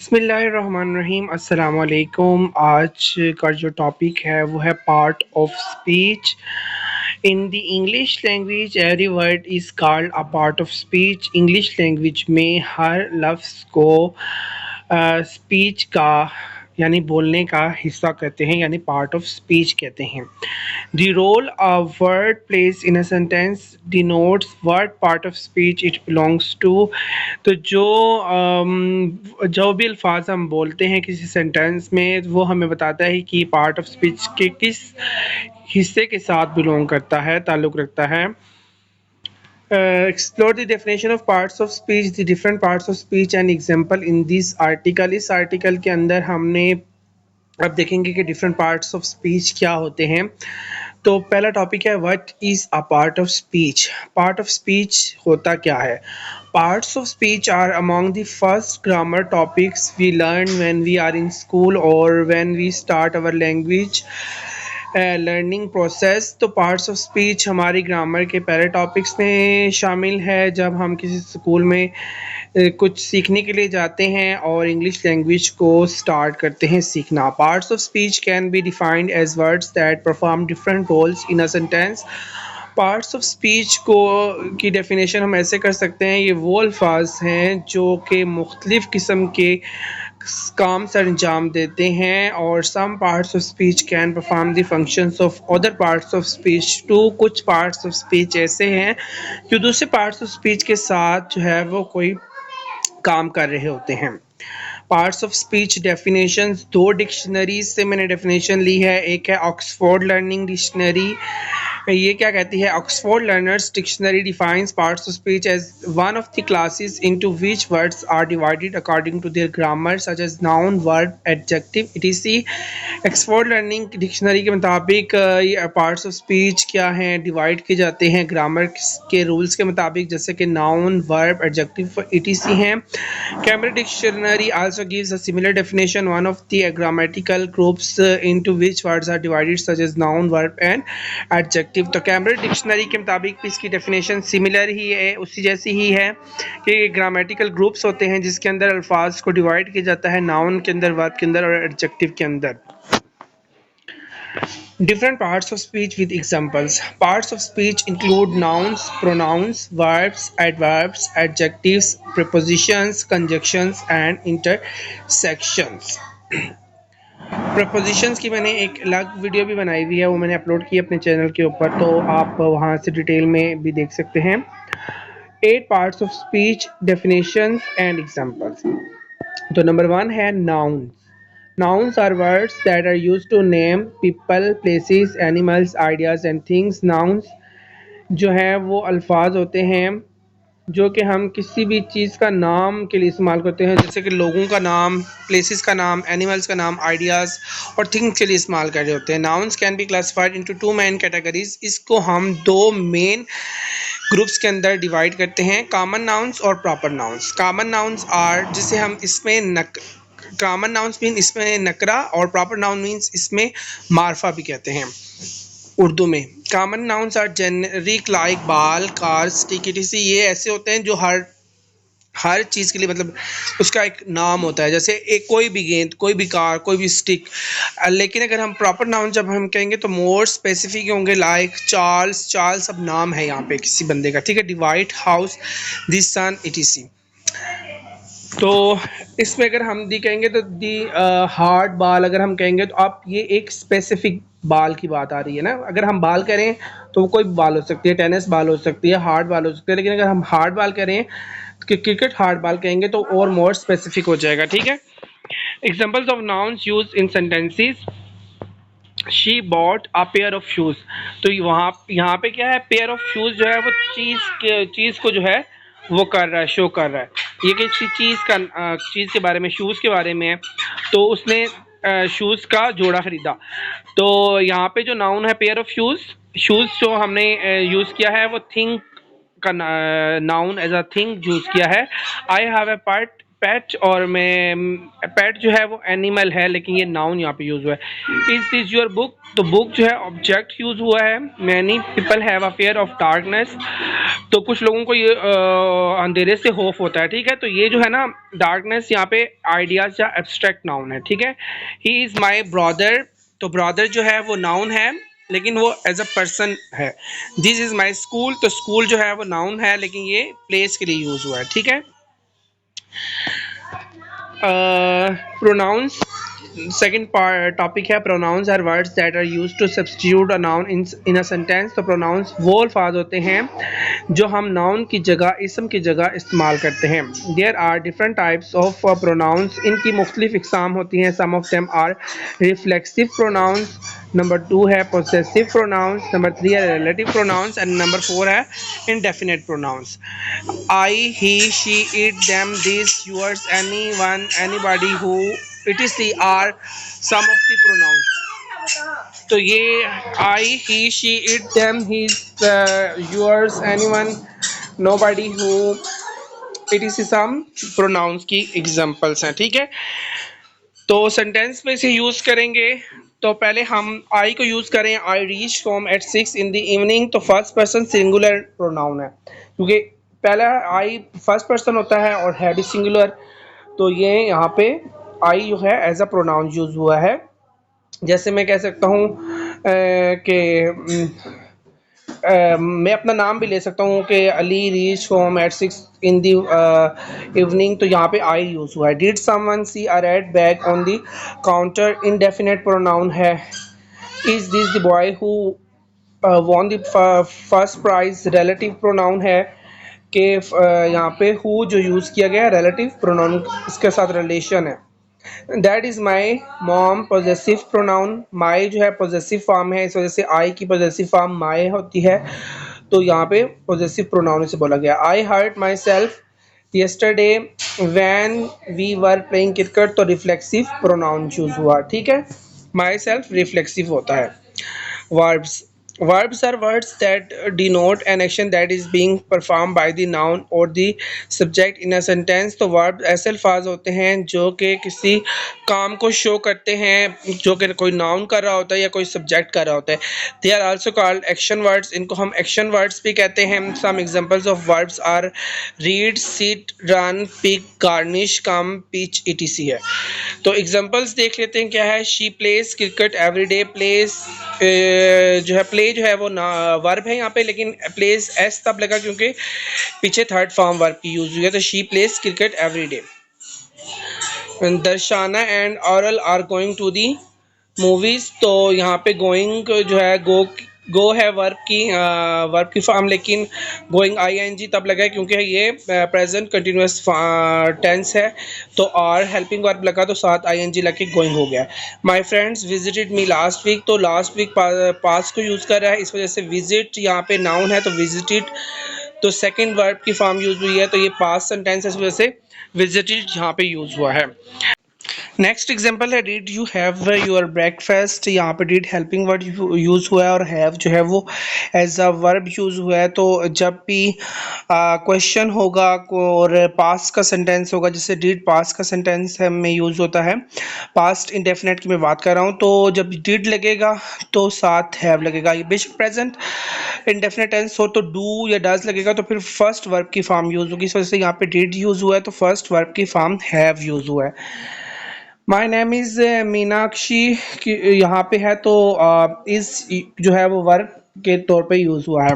बिस्मिल्लाहिर्रहमानिर्रहीम अस्सलाम वालेकुम। आज का जो टॉपिक है वो है part of speech. In the English language every word is called a part of speech. English language में हर लफ्ज़ को स्पीच का यानी बोलने का हिस्सा कहते हैं, यानी पार्ट ऑफ स्पीच कहते हैं। The role a word plays in a sentence denotes what part of speech it belongs to। तो जो भी अल्फाज हम बोलते हैं किसी सेंटेंस में, वो हमें बताता है कि पार्ट ऑफ स्पीच के किस हिस्से के साथ बिलोंग करता है, ताल्लुक़ रखता है। Explore the definition of parts of speech, the different parts of speech and example in this article। इस आर्टिकल के अंदर हमने अब देखेंगे कि डिफरेंट पार्ट्स ऑफ स्पीच क्या होते हैं। तो पहला टॉपिक है what is a part of speech. Part of speech होता क्या है? Parts of speech are among the first grammar topics we learn when we are in school और when we start our language learning process. तो parts of speech हमारी grammar के पहले topics में शामिल है जब हम किसी स्कूल में कुछ सीखने के लिए जाते हैं और इंग्लिश लैंग्वेज को स्टार्ट करते हैं सीखना। Parts of speech can be defined as words that perform different roles in a sentence. Parts of speech को की डेफिनेशन हम ऐसे कर सकते हैं, ये वो अल्फाज हैं जो कि मुख्तलिफ़ किस्म के काम सर अंजाम देते हैं और some parts of speech can perform the functions of other parts of speech too. कुछ पार्ट्स ऑफ स्पीच ऐसे हैं जो दूसरे पार्ट्स ऑफ स्पीच के साथ जो है वो कोई काम कर रहे होते हैं। पार्ट्स ऑफ स्पीच डेफिनेशंस, दो डिक्शनरीज से मैंने डेफिनेशन ली है। एक है ऑक्सफोर्ड लर्निंग डिक्शनरी। ये क्या कहती है? Oxford learners dictionary defines parts of speech as one of the classes into which words are divided according to their grammar such as noun, verb, adjective, etc. Oxford learning dictionary के मुताबिक ये parts of speech क्या हैं, divide किए जाते हैं grammar के rules के मुताबिक, जैसे कि नाउन, वर्ब, एडजेक्टिव, इटीसी हैं। Cambridge dictionary also gives a similar definition, one of the grammatical groups into which words are divided such as noun, verb and adjective। तो कैम्ब्रिज डिक्शनरी के मुताबिक भी इसकी डेफिनेशन सिमिलर ही है, उसी जैसी ही है कि ग्रामेटिकल ग्रुप्स होते हैं जिसके अंदर अल्फाज को डिवाइड किया जाता है, नाउन के अंदर, वर्ब के अंदर और एडजेक्टिव के अंदर। Different parts of speech with examples. Parts of speech include nouns, pronouns, verbs, adverbs, adjectives, prepositions, conjunctions and intersections। Propositions की मैंने एक अलग वीडियो भी बनाई हुई है, वो मैंने अपलोड की अपने चैनल के ऊपर, तो आप वहाँ से डिटेल में भी देख सकते हैं। 8 parts of speech, definitions and examples. तो नंबर 1 है nouns. Nouns are words that are used to name people, places, animals, ideas and things। Nouns जो है वो अल्फाज होते हैं जो कि हम किसी भी चीज़ का नाम के लिए इस्तेमाल करते हैं, जैसे कि लोगों का नाम, प्लेसेस का नाम, एनिमल्स का नाम, आइडियाज़ और थिंग्स के लिए इस्तेमाल कर रहे होते हैं। Nouns can be classified into 2 main categories. इसको हम 2 मेन ग्रुप्स के अंदर डिवाइड करते हैं, कॉमन नाउन्स और proper nouns. Common nouns are जिसे हम इसमें कॉमन नाउन्स मीन इसमें नकरा और प्रॉपर नाउन मीन्स इसमें मार्फा भी कहते हैं उर्दू में। Common nouns are generic like ball, car, stick, etc. ये ऐसे होते हैं जो हर चीज़ के लिए मतलब उसका एक नाम होता है, जैसे एक कोई भी गेंद, कोई भी कार, कोई भी स्टिक। लेकिन अगर हम प्रॉपर नाउन जब हम कहेंगे तो मोर स्पेसिफिक होंगे, लाइक चार्ल्स। चार्ल्स अब नाम है यहाँ पे किसी बंदे का, ठीक है। Divide house, this sun, etc.. तो इसमें अगर हम दी कहेंगे तो दी हार्ड बाल अगर हम कहेंगे तो आप ये एक स्पेसिफिक बाल की बात आ रही है ना। अगर हम बाल करें तो वो कोई बाल हो सकती है, टेनिस बाल हो सकती है, हार्ड बाल हो सकती है। लेकिन अगर हम हार्ड बाल करें कि क्रिकेट हार्ड बाल कहेंगे तो और मोर स्पेसिफिक हो जाएगा, ठीक है। Examples of nouns use in sentences. She bought a pair of shoes. तो यहाँ पे क्या है? पेयर ऑफ शूज जो है वो चीज़ को जो है वो कर रहा है, शो कर रहा है। ये किसी चीज़ के बारे में, शूज़ के बारे में है। तो उसने शूज़ का जोड़ा खरीदा। तो यहाँ पे जो नाउन है पेयर ऑफ शूज़, शूज़ जो हमने यूज़ किया है वो थिंग का noun as a thing use किया है। आई हैव ए पेट पेट और मैं पेट जो है वो एनिमल है, लेकिन ये नाउन यहाँ पे यूज हुआ है। इज दिस योर बुक, तो बुक जो है ऑब्जेक्ट यूज हुआ है। Many people have a fear of darkness, तो कुछ लोगों को ये अंधेरे से खौफ होता है, ठीक है। तो ये जो है ना डार्कनेस यहाँ पे आइडियाज या एब्स्ट्रैक्ट नाउन है, ठीक है। ही इज माई ब्रदर, तो ब्रदर जो है वो नाउन है लेकिन वो एज अ पर्सन है। दिस इज माई स्कूल, तो स्कूल जो है वो नाउन है लेकिन ये प्लेस के लिए यूज हुआ है, ठीक है। प्रोनाउंस, सेकंड टॉपिक है pronouns are words that are used to substitute a noun in a sentence. तो प्रोनाउंस वो अल्फाज होते हैं जो हम नाउन की जगह इसम की जगह इस्तेमाल करते हैं। There are different types of pronouns, इनकी मुख्तलिफ इकसाम होती हैं। Some of them are reflexive pronouns, number 2 है पोसेसिव प्रोनाउंस, नंबर 3 है रिलेटिव प्रोनाउंस एंड नंबर 4 है indefinite pronouns. I, he, she, it, them, this, yours, anyone, anybody, who, etc are some of the pronouns। तो ये I, he, she, it, them, his, yours, anyone, nobody, who, etc some pronouns की examples हैं, ठीक है। तो sentence में इसे use करेंगे। तो पहले हम आई को यूज करें, I reach home at 6 in the evening, तो फर्स्ट पर्सन सिंगुलर प्रोनाउन है क्योंकि पहला आई फर्स्ट पर्सन होता है और है भी सिंगुलर। तो ये यहाँ पे आई जो है एज अ प्रोनाउन यूज हुआ है। जैसे मैं कह सकता हूँ कि मैं अपना नाम भी ले सकता हूँ कि Ali reach home at 6 in the evening, तो यहाँ पे आई यूज हुआ है। Did someone see a red bag on the counter, indefinite pronoun है। Is this the boy who won the first prize, relative pronoun है कि यहाँ पे हु जो यूज किया गया है रिलेटिव प्रोनाउन, इसके साथ रिलेशन है। That is my mom, possessive pronoun, my जो है पोजेसिव फॉर्म है, इस वजह से आई की पोजेसिव फॉर्म माई होती है। तो यहाँ पे पोजेसिव प्रोनाउन से बोला गया। I hurt myself yesterday when we were playing cricket, तो रिफ्लेक्सिव प्रोनाउन चूज हुआ, ठीक है। माई सेल्फ रिफ्लेक्सिव होता है। Verbs. Verbs are words that denote an action that is being performed by the noun or the subject in a sentence। तो verb ऐसे अल्फाज होते हैं जो कि किसी काम को शो करते हैं, जो कि कोई नाउन कर रहा होता है या कोई सब्जेक्ट कर रहा होता है। They are also called action words, इनको हम एक्शन वर्ड्स भी कहते हैं। Some examples of verbs are read, sit, run, pick, garnish, come, pitch, etc है। तो एग्जांपल्स देख लेते हैं क्या है। She plays cricket every day, plays जो है प्ले जो है वो ना वर्ब है यहाँ पे, लेकिन प्लेज एस तब लगा क्योंकि पीछे थर्ड फॉर्म वर्ब की यूज हुई है। तो she plays cricket every day. Darshana and औरल are going to the movies, तो यहाँ पे गोइंग जो है गो है वर्ब की फॉर्म, लेकिन गोइंग आईएनजी तब लगा है क्योंकि ये प्रेजेंट कंटिन्यूअस टेंस है। तो आर हेल्पिंग वर्ब लगा तो साथ आईएनजी लग के गोइंग हो गया। My friends visited me last week, तो लास्ट वीक पास्ट को यूज कर रहा है, इस वजह से विजिट यहाँ पे नाउन है तो विजिटेड तो सेकंड वर्ब की फॉर्म यूज हुई है, तो ये पास्ट सेंटेंस है, इस वजह से विजिटेड यहाँ पे यूज हुआ है। नेक्स्ट एग्जांपल है did you have your breakfast, यहाँ पे डिड हेल्पिंग वर्ड यूज हुआ है और हैव जो है वो एज अ वर्ब यूज हुआ है। तो जब भी क्वेश्चन होगा और पास्ट का सेंटेंस होगा, जैसे डिड पास्ट का सेंटेंस है में यूज होता है, पास्ट इंडेफिनेट की मैं बात कर रहा हूँ, तो जब डिड लगेगा तो साथ हैव लगेगा। ये बेशक प्रेजेंट इंडेफिनेट टेंस हो तो डू या डज लगेगा, तो फिर फर्स्ट वर्ब की फॉर्म यूज होगी। इस वजह से यहाँ पे डिड यूज हुआ है तो फर्स्ट वर्ब की फॉर्म हैव यूज हुआ है। माई नेम इज़ मीनाक्षी यहाँ पे है तो इस जो है वो वर्ब के तौर पे यूज़ हुआ है।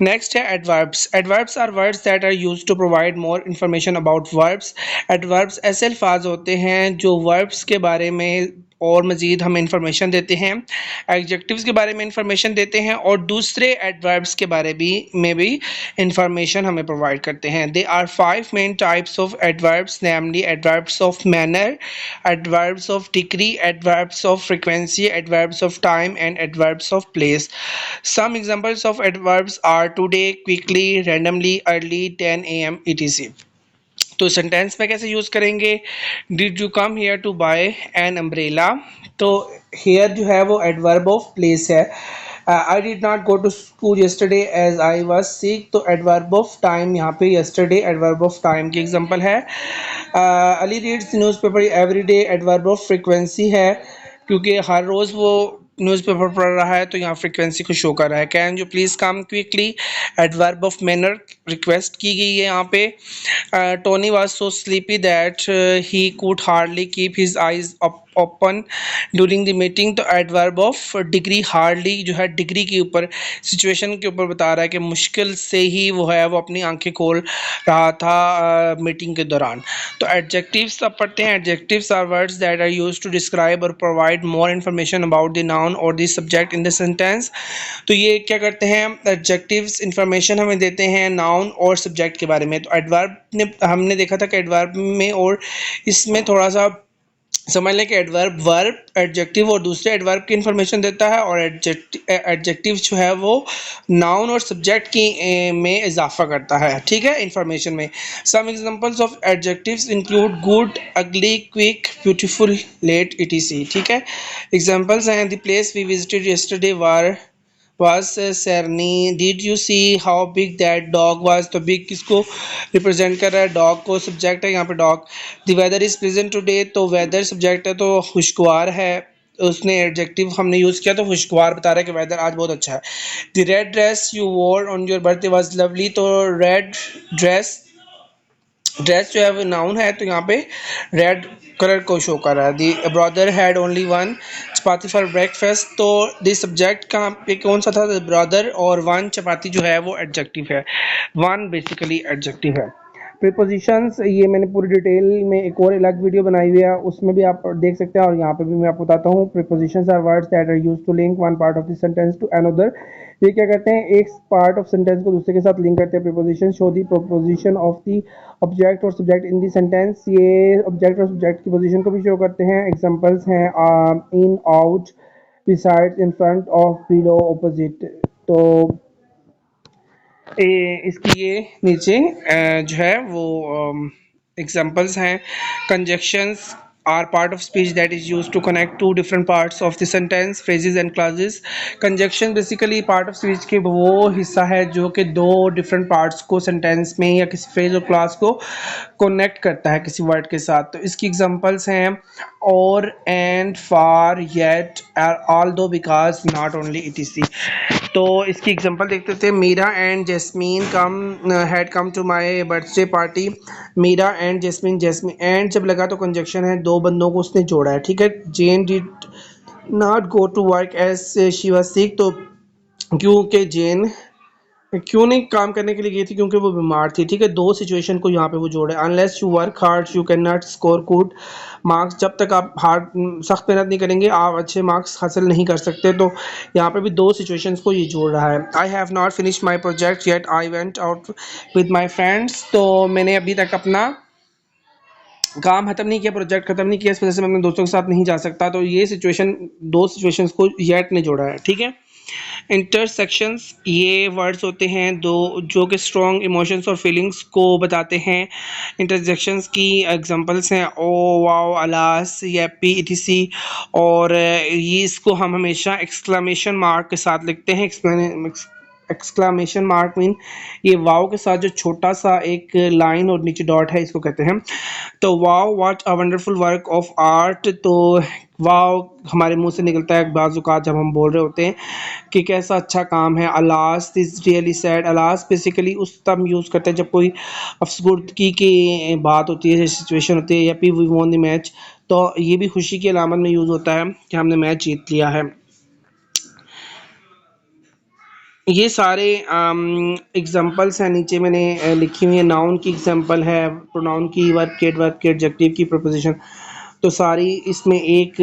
नेक्स्ट है adverbs. Adverbs are words that are used to provide more information about verbs. Adverbs ऐसे अल्फाज होते हैं जो वर्ब्स के बारे में और मज़ीद हमें इंफॉर्मेशन देते हैं, एडजेक्टिव्स के बारे में इंफॉर्मेशन देते हैं और दूसरे एडवर्ब्स के बारे में भी इंफॉर्मेशन हमें प्रोवाइड करते हैं। They are 5 main types of adverbs, namely adverbs of manner, adverbs of degree, adverbs of frequency, adverbs of time, and adverbs of place. Some examples of adverbs are today, quickly, randomly, early, 10 a.m. etc. तो sentence में कैसे use करेंगे। Did you come here to buy an umbrella, तो here जो है वो adverb of place है। I did not go to school yesterday as I was sick। तो एडवर्ब ऑफ टाइम यहाँ पे yesterday एडवर्ब ऑफ टाइम की एग्जांपल है। Ali reads newspaper every day adverb of frequency है, क्योंकि हर रोज़ वो न्यूज़पेपर पढ़ रहा है तो यहाँ फ्रीक्वेंसी को शो कर रहा है। Can you please come quickly adverb of manner, request की गई है यहाँ पे। Tony was so sleepy that he could hardly keep his eyes open during the meeting. तो एडवर्ब ऑफ डिग्री हार्डली जो है डिग्री के ऊपर, सिचुएशन के ऊपर बता रहा है कि मुश्किल से ही वो है वो अपनी आंखें खोल रहा था मीटिंग के दौरान। तो एडजेक्टिव्स अब पढ़ते हैं। Adjectives are words that are used to describe or provide more information about the noun or the subject in the sentence. तो ये क्या करते हैं, एडजेक्टिव्स इंफॉर्मेशन हमें देते हैं नाउन और सब्जेक्ट के बारे में। तो एडवर्ब ने हमने देखा था कि एडवर्ब में और इसमें थोड़ा सा समझ लें कि एडवर्ब वर्ब, एडजेक्टिव और दूसरे एडवर्ब की इंफॉर्मेशन देता है, और एडजेक्टिव जो है वो नाउन और सब्जेक्ट की में इजाफा करता है, ठीक है, इंफॉर्मेशन में। Some examples of adjectives include good, ugly, quick, beautiful, late, etc, ठीक है। एग्जांपल्स हैं, the place we visited yesterday was Cerny। Did you see how big that dog was? तो big किसको रिप्रेजेंट कर रहा है, डॉग को, सब्जेक्ट है यहाँ पे dog. The weather is pleasant today, तो वेदर सब्जेक्ट है तो खुशगवार है, उसने एडजेक्टिव हमने यूज़ किया तो खुशगवार बता रहा है कि वेदर आज बहुत अच्छा है। द रेड ड्रेस यू वोर on your birthday was lovely, तो रेड ड्रेस, ड्रेस जो है वो नाउन है तो यहाँ पे रेड कलर को शो कर रहा है। The brother had only one chapati for breakfast, तो दी सब्जेक्ट कहाँ पे कौन सा था, ब्रदर, और वन चपाती जो है वो एडजेक्टिव है, वन बेसिकली एडजेक्टिव है। प्रीपोजिशंस, ये मैंने पूरी डिटेल में एक और अलग वीडियो बनाई हुई है, उसमें भी आप देख सकते हैं, और यहाँ पे भी मैं आपको बताता हूँ। Prepositions are words that are used to link one part of the sentence to another. ये क्या करते हैं, एक पार्ट ऑफ सेंटेंस को दूसरे के साथ लिंक करते हैं। Preposition show the proposition of the object और सब्जेक्ट इन द सेंटेंस, ये ऑब्जेक्ट और सब्जेक्ट की पोजीशन को भी शो करते हैं। एग्जांपल्स हैं in, out, besides, in front of, below, opposite. तो इसकी ये नीचे जो है वो एग्जांपल्स हैं। Conjunctions are part of speech that is used to connect two different parts of the sentence, phrases and clauses। conjunction basically part of speech के वो हिस्सा है जो कि दो different parts को sentence में या किसी phrase और clause को connect करता है किसी word के साथ। तो इसकी examples हैं or, and, far, yet, although, because, not only, etc। तो इसकी एग्जांपल देखते थे। Meera and Jasmine had come to my birthday party. Meera and Jasmine, Jasmine and जब लगा तो कंजक्शन है, दो बंदों को उसने जोड़ा है, ठीक है। Jane did not go to work as she was sick, तो क्योंकि जेन क्यों नहीं काम करने के लिए गई थी, क्योंकि वो बीमार थी, ठीक है। दो सिचुएशन को यहाँ पे वो जोड़े। Unless you work hard you can not score good marks, जब तक आप हार्ड सख्त मेहनत नहीं करेंगे आप अच्छे मार्क्स हासिल नहीं कर सकते। तो यहाँ पे भी दो सिचुएशंस को ये जोड़ रहा है। I have not finish my project yet I went out with my friends, तो मैंने अभी तक अपना काम खत्म नहीं किया, प्रोजेक्ट खत्म नहीं किया, इस वजह से मैं अपने दोस्तों के साथ नहीं जा सकता। तो ये सिचुएशन, दो सिचुएशंस को येट ने जोड़ा है, ठीक है। इंटरसेक्शंस, ये वर्ड्स होते हैं दो जो कि स्ट्रॉन्ग इमोशंस और फीलिंग्स को बताते हैं। इंटरसेक्शंस की एग्जांपल्स हैं ओ, वाओ, अलास, येपी, इटीसी। और ये इसको हम हमेशा एक्सक्लेमेशन मार्क के साथ लिखते हैं। एक्सक्लामेशन मार्क मीन ये वाव के साथ जो छोटा सा एक लाइन और नीचे डॉट है, इसको कहते हैं। तो wow, what a wonderful work of art, तो वाव हमारे मुंह से निकलता है बाज़ औक़ात जब हम बोल रहे होते हैं कि कैसा अच्छा काम है। Alas is really sad, alas basically उस तब यूज़ करते हैं जब कोई अफसोसगी की बात होती है, सिचुएशन होती है, या फिर वी वॉन द मैच, तो ये भी खुशी की अलामत में यूज़ होता है कि हमने मैच जीत लिया है। ये सारे एग्जांपल्स हैं, नीचे मैंने लिखी हुई है। नाउन की एग्जांपल है, प्रोनाउन की, वर्ब के, एडजेक्टिव की, प्रीपोजिशन, तो सारी इसमें एक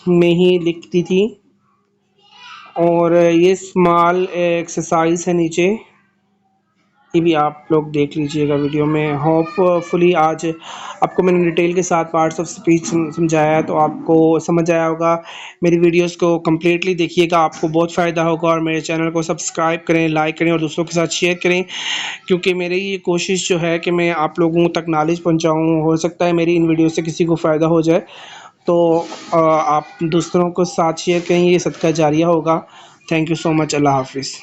में ही लिखती थी। और ये स्मॉल एक्सरसाइज है नीचे, ये भी आप लोग देख लीजिएगा वीडियो में। होपफुली आज आपको मैंने डिटेल के साथ पार्ट्स ऑफ स्पीच समझाया, तो आपको समझ आया होगा। मेरी वीडियोस को कम्प्लीटली देखिएगा, आपको बहुत फ़ायदा होगा। और मेरे चैनल को सब्सक्राइब करें, लाइक करें और दूसरों के साथ शेयर करें, क्योंकि मेरी ये कोशिश जो है कि मैं आप लोगों तक नॉलेज पहुँचाऊँ। हो सकता है मेरी इन वीडियो से किसी को फ़ायदा हो जाए, तो आप दूसरों को साथ शेयर करें, ये सदका जारिया होगा। Thank you so much. अल्लाह हाफिज़।